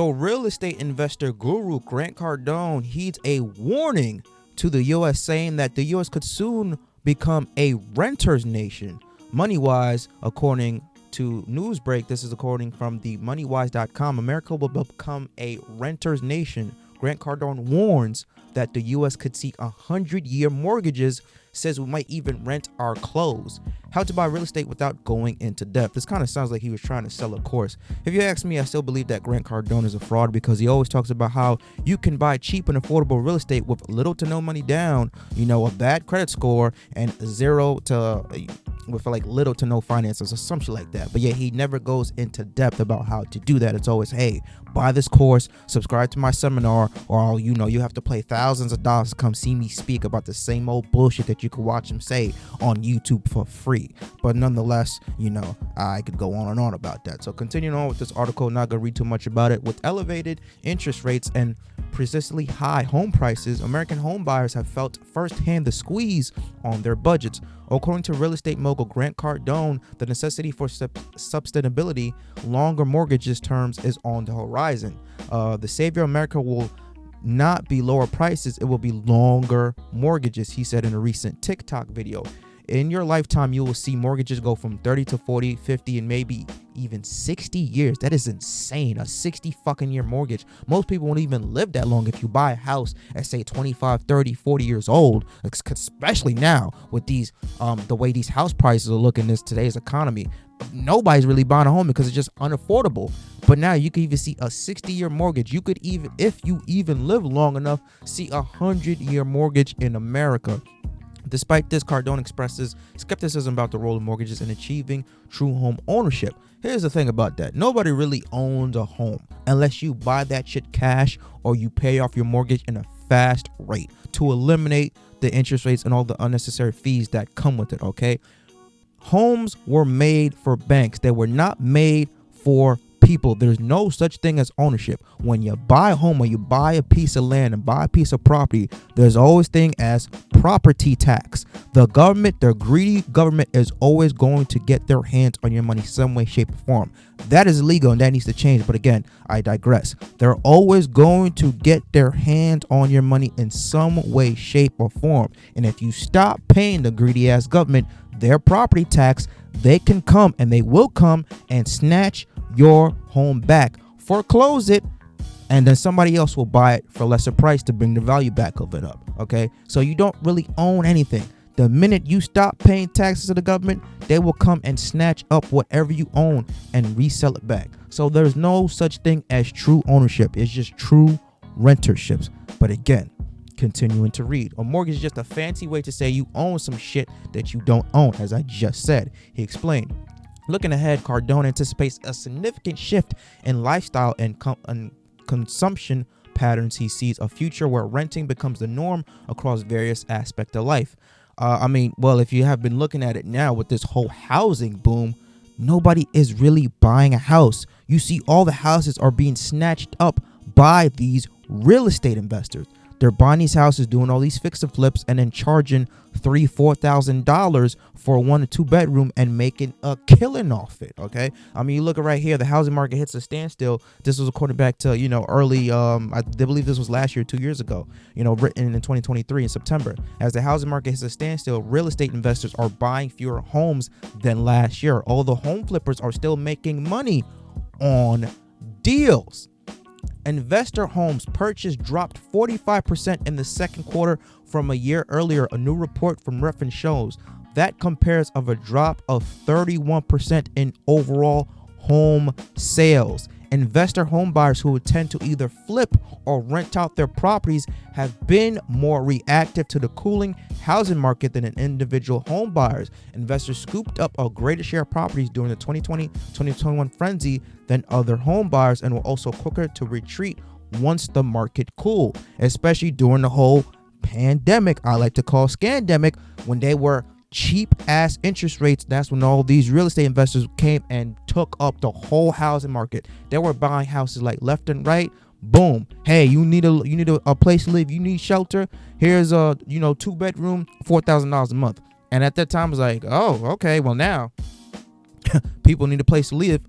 So real estate investor guru Grant Cardone heeds a warning to the U.S. saying that the U.S. could soon become a renter's nation. Money-wise, according to Newsbreak, this is according from the moneywise.com, America will become a renter's nation. Grant Cardone warns that the U.S. could seek 100-year mortgages, says we might even rent our clothes. How to buy real estate without going into debt. This kind of sounds like he was trying to sell a course. If you ask me, I still believe that Grant Cardone is a fraud because he always talks about how you can buy cheap and affordable real estate with little to no money down, a bad credit score, and with like little to no finances or something like that. But yeah, he never goes into depth about how to do that. It's always, hey, buy this course, subscribe to my seminar, or you have to pay thousands of dollars to come see me speak about the same old bullshit that you could watch him say on YouTube for free. But nonetheless, I could go on and on about that. So continuing on with this article, not gonna read too much about it. With elevated interest rates and persistently high home prices, American home buyers have felt firsthand the squeeze on their budgets. According to real estate mogul Grant Cardone, the necessity for sustainability, longer mortgages terms is on the horizon. The savior of America will not be lower prices, it will be longer mortgages, he said in a recent TikTok video. In your lifetime, you will see mortgages go from 30 to 40, 50, and maybe even 60 years. That is insane. A 60 fucking year mortgage. Most people won't even live that long if you buy a house at say 25, 30, 40 years old, especially now with these the way these house prices are looking in today's economy. Nobody's really buying a home because it's just unaffordable. But now you can even see a 60-year mortgage. You could even, if you even live long enough, see a 100-year mortgage in America. Despite this, Cardone expresses skepticism about the role of mortgages in achieving true home ownership. Here's the thing about that. Nobody really owns a home unless you buy that shit cash or you pay off your mortgage in a fast rate to eliminate the interest rates and all the unnecessary fees that come with it, okay? Homes were made for banks. They were not made for people. There's no such thing as ownership. When you buy a home or you buy a piece of land and buy a piece of property, there's always thing as property tax. The government, the greedy government, is always going to get their hands on your money some way, shape, or form. That is illegal and that needs to change. But again, I digress. They're always going to get their hands on your money in some way, shape, or form. And if you stop paying the greedy ass government their property tax, they can come and they will come and snatch your home back, foreclose it, and then somebody else will buy it for a lesser price to bring the value back of it up. Okay, so you don't really own anything. The minute you stop paying taxes to the government, they will come and snatch up whatever you own and resell it back. So there's no such thing as true ownership. It's just true renterships. But again, continuing to read, a mortgage is just a fancy way to say you own some shit that you don't own, as I just said. He explained. Looking ahead, Cardone anticipates a significant shift in lifestyle and consumption patterns. He sees a future where renting becomes the norm across various aspects of life. If you have been looking at it now with this whole housing boom, nobody is really buying a house. You see all the houses are being snatched up by these real estate investors. They're buying these houses, doing all these fix and flips, and then charging $3,000-$4,000 for a 1 or 2 bedroom and making a killing off it. Okay, you look at right here, the housing market hits a standstill. This was according back to early, I believe this was last year, 2 years ago. Written in 2023 in September. As the housing market hits a standstill, real estate investors are buying fewer homes than last year. Although home flippers are still making money on deals. Investor homes purchase dropped 45% in the second quarter from a year earlier. A new report from Redfin shows that compares of a drop of 31% in overall home sales. Investor home buyers who tend to either flip or rent out their properties have been more reactive to the cooling housing market than individual home buyers. Investors scooped up a greater share of properties during the 2020-2021 frenzy than other home buyers and were also quicker to retreat once the market cooled, especially during the whole pandemic, I like to call scandemic, when they were cheap ass interest rates. That's when all these real estate investors came and took up the whole housing market. They were buying houses like left and right. Boom. Hey, you need a place to live. You need shelter. Here's a 2-bedroom, $4,000 a month. And at that time, I was like, oh, okay. Well, now people need a place to live.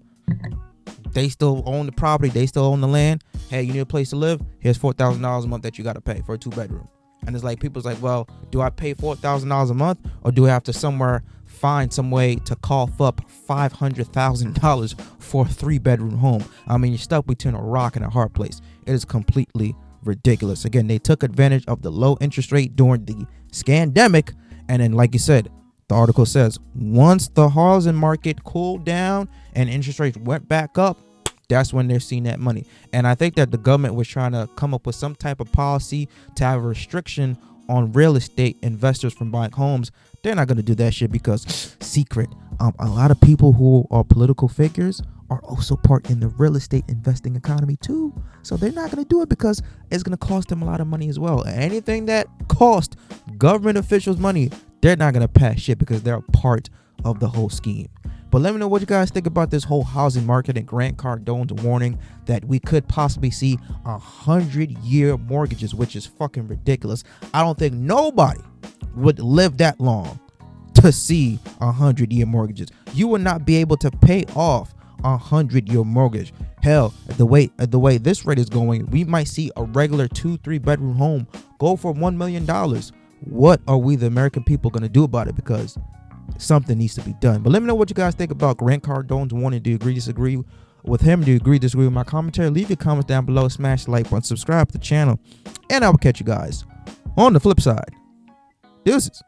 They still own the property. They still own the land. Hey, you need a place to live? Here's $4,000 a month that you got to pay for a 2-bedroom. And it's like, people's like, well, do I pay $4,000 a month, or do I have to somewhere find some way to cough up $500,000 for a 3-bedroom home? I mean, you're stuck between a rock and a hard place. It is completely ridiculous. Again, they took advantage of the low interest rate during the scandemic. And then, like you said, the article says, once the housing market cooled down and interest rates went back up, that's when they're seeing that money. And I think that the government was trying to come up with some type of policy to have a restriction on real estate investors from buying homes. They're not going to do that shit because secret. A lot of people who are political figures are also part in the real estate investing economy too. So they're not going to do it because it's going to cost them a lot of money as well. Anything that costs government officials money, they're not going to pass shit because they're a part of the whole scheme. But let me know what you guys think about this whole housing market and Grant Cardone's warning that we could possibly see 100-year mortgages, which is fucking ridiculous. I don't think nobody would live that long to see 100-year mortgages. You will not be able to pay off 100-year mortgage. Hell, the way this rate is going, we might see a regular 2-3 bedroom home go for $1 million. What are we, the American people, going to do about it? Because something needs to be done. But let me know what you guys think about Grant Cardone's warning. Do you agree, disagree with him? Do you agree, disagree with my commentary? Leave your comments down below. Smash the like button, subscribe to the channel, and I will catch you guys on the flip side. Deuces.